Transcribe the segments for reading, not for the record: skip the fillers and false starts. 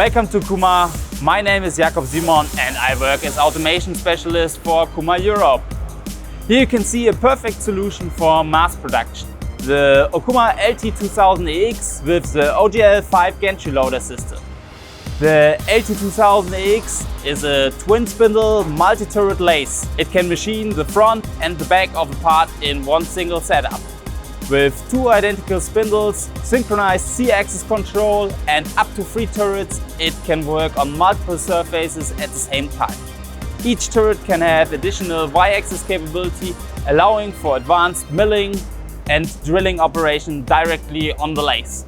Welcome to Okuma. My name is Jakob Simon and I work as automation specialist for Okuma Europe. Here you can see a perfect solution for mass production. The Okuma LT2000EX with the OGL5 gantry loader system. The LT2000EX is a twin spindle multi-turret lathe. It can machine the front and the back of a part in one single setup. With two identical spindles, synchronized Z-axis control and up to 3 turrets, it can work on multiple surfaces at the same time. Each turret can have additional Y-axis capability, allowing for advanced milling and drilling operation directly on the lathe.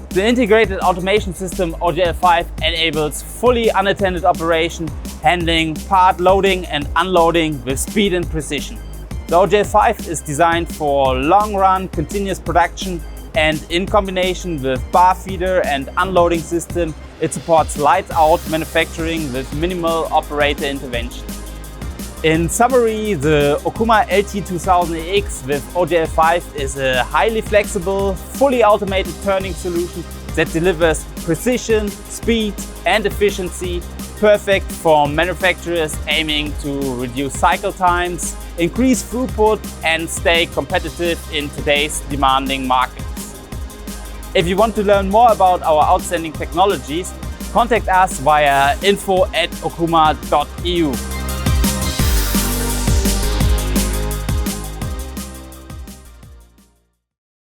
The integrated automation system OGL5 enables fully unattended operation, handling part loading and unloading with speed and precision. The OGL5 is designed for long-run continuous production, and in combination with bar feeder and unloading system, it supports lights-out manufacturing with minimal operator intervention. In summary, the Okuma LT2000EX with OGL5 is a highly flexible, fully automated turning solution that delivers precision, speed and efficiency, perfect for manufacturers aiming to reduce cycle times, increase throughput and stay competitive in today's demanding markets. If you want to learn more about our outstanding technologies, contact us via info@okuma.eu.